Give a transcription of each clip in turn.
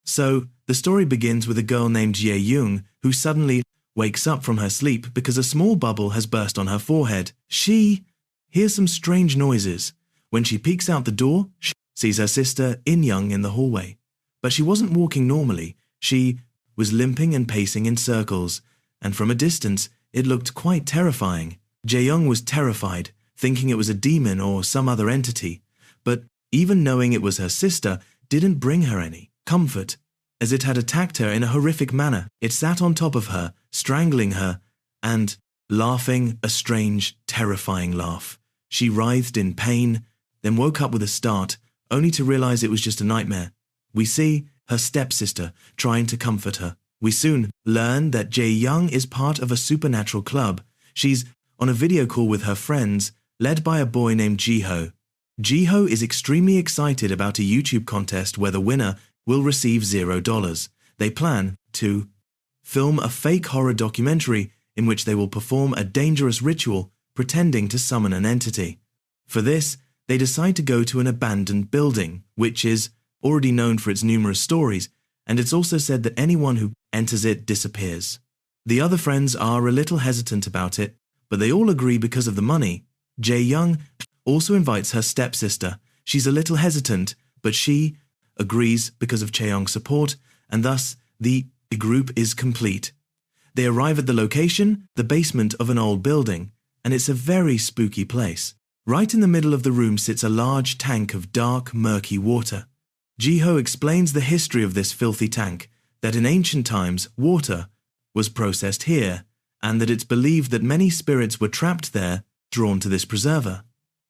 So, the story begins with a girl named Jae-young who suddenly wakes up from her sleep because a small bubble has burst on her forehead. She hears some strange noises. When she peeks out the door, she sees her sister In-young in the hallway. But she wasn't walking normally. She was limping and pacing in circles, and from a distance, it looked quite terrifying. Jae-young was terrified, thinking it was a demon or some other entity, but even knowing it was her sister didn't bring her any comfort, as it had attacked her in a horrific manner. It sat on top of her, strangling her, and laughing a strange, terrifying laugh. She writhed in pain, then woke up with a start, only to realize it was just a nightmare. We see her stepsister trying to comfort her. We soon learn that Jae-young is part of a supernatural club. She's on a video call with her friends, led by a boy named Jiho. Jiho is extremely excited about a YouTube contest where the winner will receive $0. They plan to film a fake horror documentary in which they will perform a dangerous ritual pretending to summon an entity. For this, they decide to go to an abandoned building, which is already known for its numerous stories, and it's also said that anyone who enters it disappears. The other friends are a little hesitant about it, but they all agree because of the money. Jae-young also invites her stepsister. She's a little hesitant, but she agrees because of Chaeyoung's support, and thus the group is complete. They arrive at the location, the basement of an old building, and it's a very spooky place. Right in the middle of the room sits a large tank of dark, murky water. Jiho explains the history of this filthy tank, that in ancient times water was processed here, and that it's believed that many spirits were trapped there, drawn to this preserver.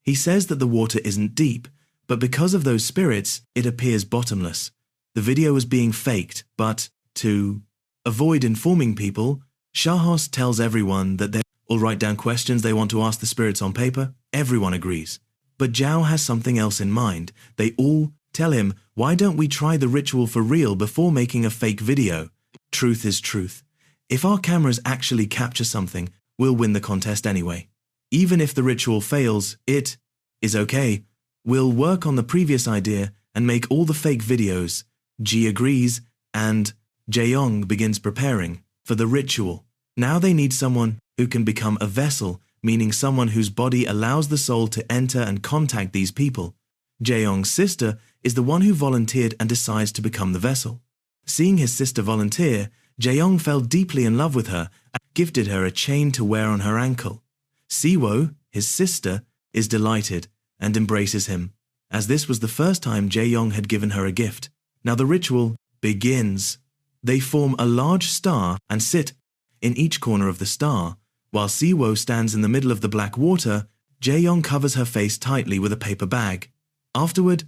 He says that the water isn't deep, but because of those spirits, it appears bottomless. The video is being faked, but to avoid informing people, Shahos tells everyone that they all write down questions they want to ask the spirits on paper. Everyone agrees. But Zhao has something else in mind. They all tell him, why don't we try the ritual for real before making a fake video? Truth is truth. If our cameras actually capture something, we'll win the contest anyway. Even if the ritual fails, it is okay. We'll work on the previous idea and make all the fake videos. Ji agrees, and Jae-young begins preparing for the ritual. Now they need someone who can become a vessel, meaning someone whose body allows the soul to enter and contact these people. Jae-young's sister is the one who volunteered and decides to become the vessel. Seeing his sister volunteer, Jae-young fell deeply in love with her and gifted her a chain to wear on her ankle. Siwo, his sister, is delighted and embraces him, as this was the first time Jae-young had given her a gift. Now the ritual begins. They form a large star and sit in each corner of the star. While Siwo stands in the middle of the black water, Jae-young covers her face tightly with a paper bag. Afterward,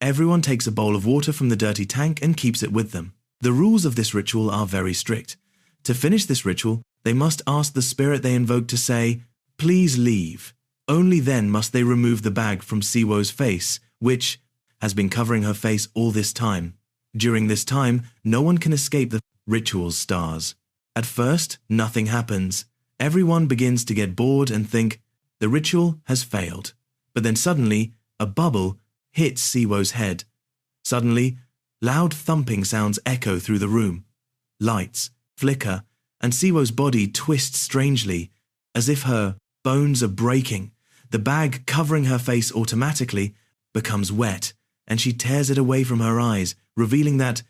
everyone takes a bowl of water from the dirty tank and keeps it with them. The rules of this ritual are very strict. To finish this ritual, they must ask the spirit they invoke to say, "Please leave." Only then must they remove the bag from Siwo's face, which has been covering her face all this time. During this time, no one can escape the ritual's stars. At first, nothing happens. Everyone begins to get bored and think the ritual has failed. But then suddenly, a bubble hits Siwo's head. Suddenly, loud thumping sounds echo through the room. Lights flicker, and Siwo's body twists strangely, as if her bones are breaking. The bag covering her face automatically becomes wet, and she tears it away from her eyes, revealing that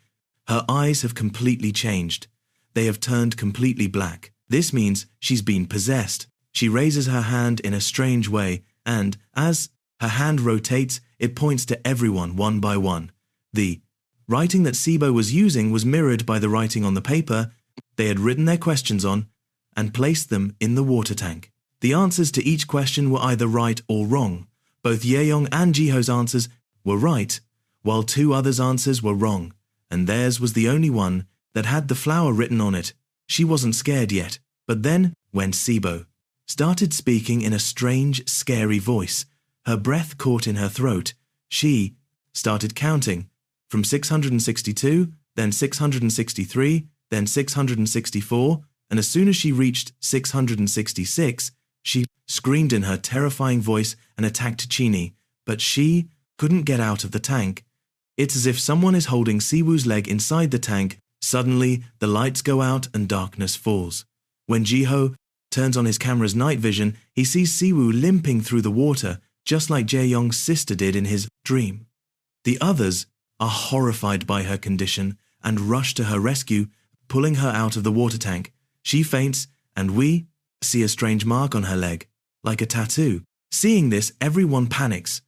her eyes have completely changed. They have turned completely black. This means she's been possessed. She raises her hand in a strange way, and as her hand rotates, it points to everyone one by one. The writing that Sibo was using was mirrored by the writing on the paper they had written their questions on and placed them in the water tank. The answers to each question were either right or wrong. Both Jae-young and Jiho's answers were right, while two others' answers were wrong, and theirs was the only one that had the flower written on it. She wasn't scared yet, but then, when Sibo started speaking in a strange, scary voice, her breath caught in her throat, she started counting, from 662, then 663, then 664, and as soon as she reached 666, she screamed in her terrifying voice and attacked Chini, but she couldn't get out of the tank. It's as if someone is holding Siwoo's leg inside the tank. Suddenly, the lights go out and darkness falls. When Jiho turns on his camera's night vision, he sees Siwoo limping through the water, just like Jae-young's sister did in his dream. The others are horrified by her condition and rush to her rescue, pulling her out of the water tank. She faints, and we see a strange mark on her leg, like a tattoo. Seeing this, everyone panics.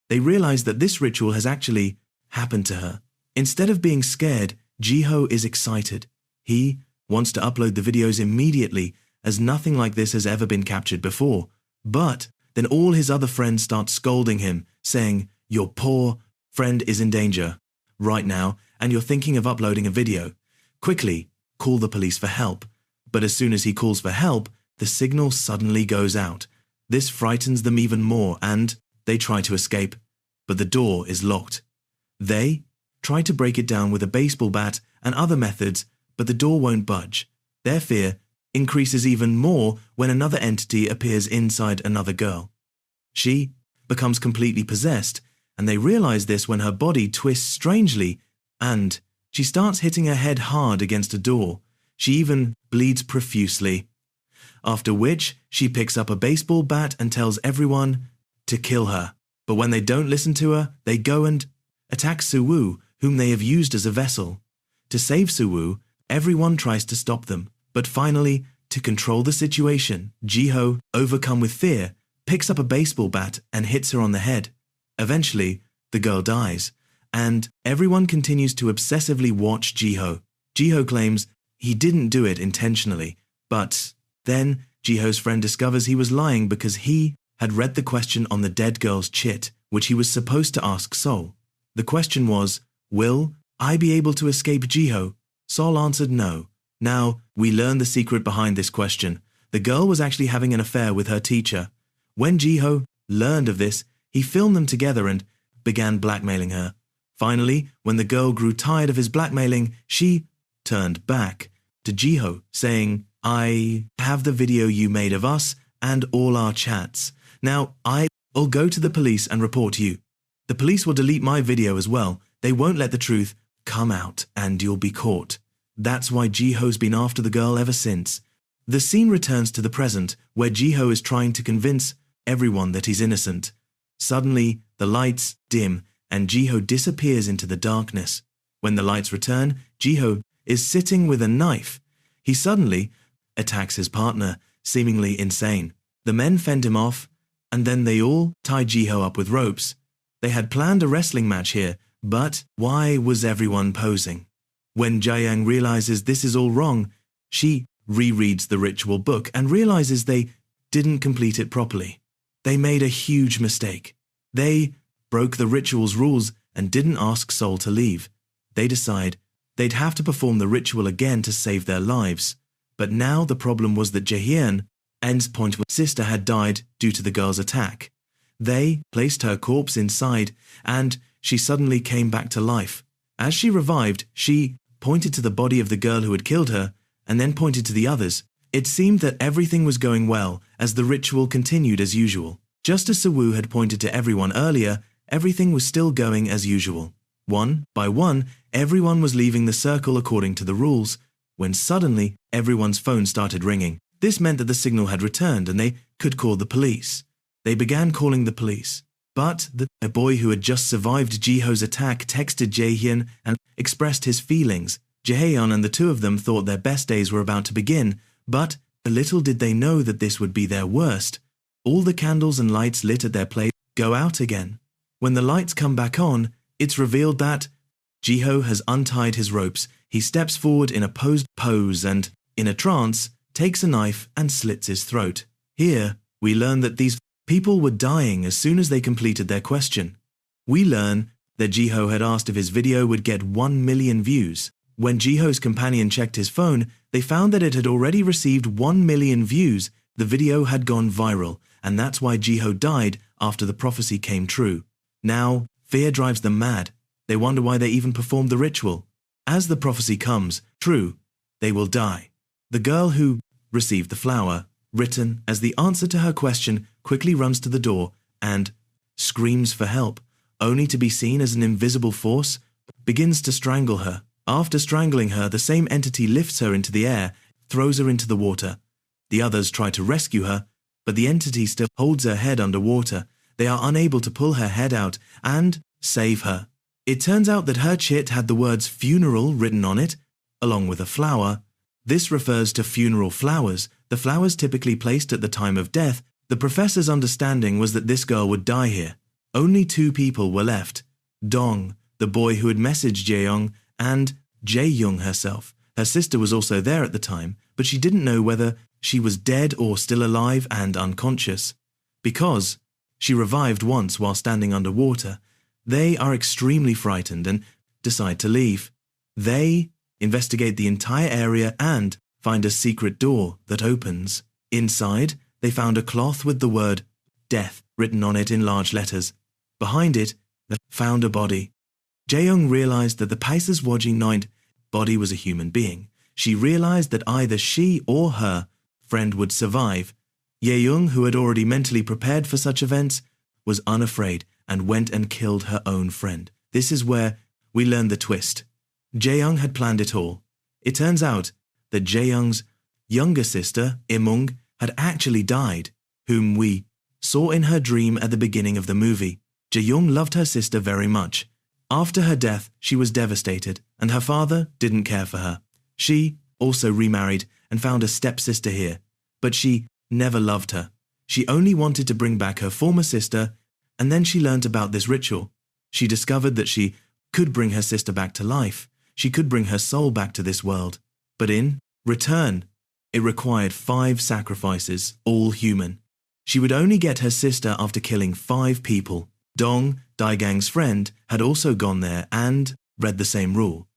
They realize that this ritual has actually happened to her. Instead of being scared, Jiho is excited. He wants to upload the videos immediately, as nothing like this has ever been captured before. But then all his other friends start scolding him, saying, "Your poor friend is in danger right now, and you're thinking of uploading a video. Quickly, call the police for help." But as soon as he calls for help, the signal suddenly goes out. This frightens them even more, and they try to escape, but the door is locked. They try to break it down with a baseball bat and other methods, but the door won't budge. Their fear increases even more when another entity appears inside another girl. She becomes completely possessed, and they realize this when her body twists strangely, and she starts hitting her head hard against a door. She even bleeds profusely. After which, she picks up a baseball bat and tells everyone to kill her. But when they don't listen to her, they go and attack Siwoo, whom they have used as a vessel. To save Siwoo, everyone tries to stop them. But finally, to control the situation, Jiho, overcome with fear, picks up a baseball bat and hits her on the head. Eventually, the girl dies, and everyone continues to obsessively watch Jiho. Jiho claims he didn't do it intentionally, but then Jiho's friend discovers he was lying because he had read the question on the dead girl's chit, which he was supposed to ask Sol. The question was, "Will I be able to escape Jiho?" Sol answered no. Now, we learn the secret behind this question. The girl was actually having an affair with her teacher. When Jiho learned of this, he filmed them together and began blackmailing her. Finally, when the girl grew tired of his blackmailing, she turned back to Jiho, saying, "I have the video you made of us and all our chats. Now, I'll go to the police and report you. The police will delete my video as well. They won't let the truth come out and you'll be caught." That's why Jiho's been after the girl ever since. The scene returns to the present, where Jiho is trying to convince everyone that he's innocent. Suddenly, the lights dim and Jiho disappears into the darkness. When the lights return, Jiho is sitting with a knife. He suddenly attacks his partner, seemingly insane. The men fend him off, and then they all tie Jiho up with ropes. They had planned a wrestling match here, but why was everyone posing? When Jae-young realizes this is all wrong, she rereads the ritual book and realizes they didn't complete it properly. They made a huge mistake. They broke the ritual's rules and didn't ask Sol to leave. They decide they'd have to perform the ritual again to save their lives. But now the problem was that Jae-hyen's point with sister had died due to the girl's attack. They placed her corpse inside, and she suddenly came back to life. As she revived, she pointed to the body of the girl who had killed her, and then pointed to the others. It seemed that everything was going well, as the ritual continued as usual. Just as Siwoo had pointed to everyone earlier, everything was still going as usual. One by one, everyone was leaving the circle according to the rules, when suddenly everyone's phone started ringing. This meant that the signal had returned and they could call the police. They began calling the police. But a boy who had just survived Jiho's attack texted Jae-hyen and expressed his feelings. Jae-hyun and the two of them thought their best days were about to begin, but little did they know that this would be their worst. All the candles and lights lit at their place go out again. When the lights come back on, it's revealed that Jiho has untied his ropes. He steps forward in a posed pose and, in a trance, takes a knife and slits his throat. Here, we learn that these people were dying as soon as they completed their question. We learn that Jiho had asked if his video would get 1 million views. When Jiho's companion checked his phone, they found that it had already received 1 million views. The video had gone viral, and that's why Jiho died after the prophecy came true. Now, fear drives them mad. They wonder why they even performed the ritual. As the prophecy comes true, they will die. The girl who received the flower, written as the answer to her question, quickly runs to the door and screams for help, only to be seen as an invisible force begins to strangle her. After strangling her, the same entity lifts her into the air, throws her into the water. The others try to rescue her, but the entity still holds her head underwater. They are unable to pull her head out and save her. It turns out that her chit had the words funeral written on it, along with a flower. This refers to funeral flowers, the flowers typically placed at the time of death. The professor's understanding was that this girl would die here. Only 2 people were left: Dong, the boy who had messaged Jae-young, and Jae-young herself. Her sister was also there at the time, but she didn't know whether she was dead or still alive and unconscious. Because she revived once while standing underwater, they are extremely frightened and decide to leave. They investigate the entire area and find a secret door that opens. Inside, they found a cloth with the word death written on it in large letters. Behind it, they found a body. Jae-young realized that the Pais's Wajing Night body was a human being. She realized that either she or her friend would survive. Jae-young, who had already mentally prepared for such events, was unafraid and went and killed her own friend. This is where we learn the twist. Jae-young had planned it all. It turns out that Jae-young's younger sister, Imung, had actually died, whom we saw in her dream at the beginning of the movie. Jae-young loved her sister very much. After her death, she was devastated, and her father didn't care for her. She also remarried and found a stepsister here, but she never loved her. She only wanted to bring back her former sister, and then she learnt about this ritual. She discovered that she could bring her sister back to life. She could bring her soul back to this world. But in return, it required 5 sacrifices, all human. She would only get her sister after killing 5 people. Dong, Daigang's friend, had also gone there and read the same rule.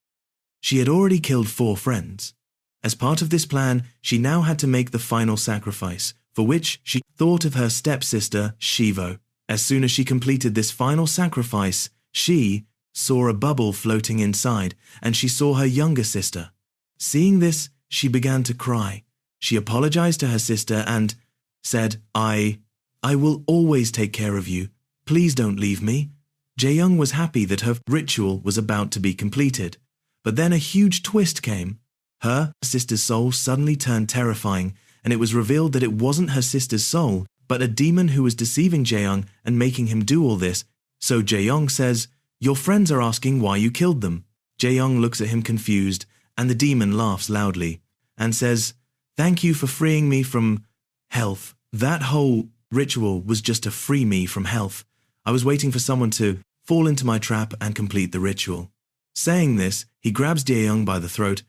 She had already killed 4 friends. As part of this plan, she now had to make the final sacrifice, for which she thought of her stepsister, Shivo. As soon as she completed this final sacrifice, she saw a bubble floating inside, and she saw her younger sister. Seeing this, she began to cry. She apologized to her sister and said, I will always take care of you. Please don't leave me. Jae-young was happy that her ritual was about to be completed. But then a huge twist came. Her sister's soul suddenly turned terrifying, and it was revealed that it wasn't her sister's soul, but a demon who was deceiving Jae-young and making him do all this. So Jae-young says, "Your friends are asking why you killed them." Jae-young looks at him confused, and the demon laughs loudly and says, "Thank you for freeing me from health. That whole ritual was just to free me from health. I was waiting for someone to fall into my trap and complete the ritual." Saying this, he grabs Jae-young by the throat,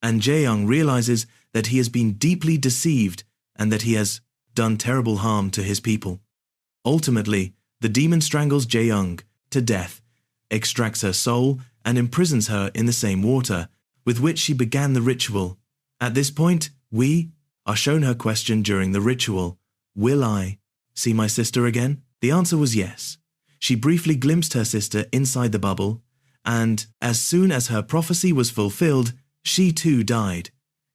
and Jae-young realizes that he has been deeply deceived and that he has done terrible harm to his people. Ultimately, the demon strangles Jae-young to death, extracts her soul, and imprisons her in the same water with which she began the ritual. At this point, we are shown her question during the ritual: "Will I see my sister again?" The answer was yes. She briefly glimpsed her sister inside the bubble, and as soon as her prophecy was fulfilled, she too died.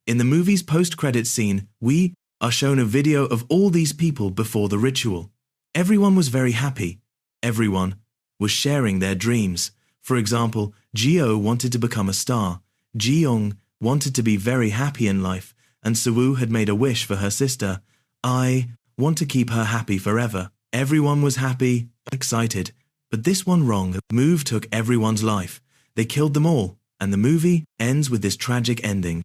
In the movie's post-credits scene, we are shown a video of all these people before the ritual. Everyone was very happy. Everyone was sharing their dreams. For example, Jio wanted to become a star, Ji-young wanted to be very happy in life, and Soo had made a wish for her sister: "I want to keep her happy forever." Everyone was happy, excited, but this one wrong move took everyone's life. They killed them all, and the movie ends with this tragic ending.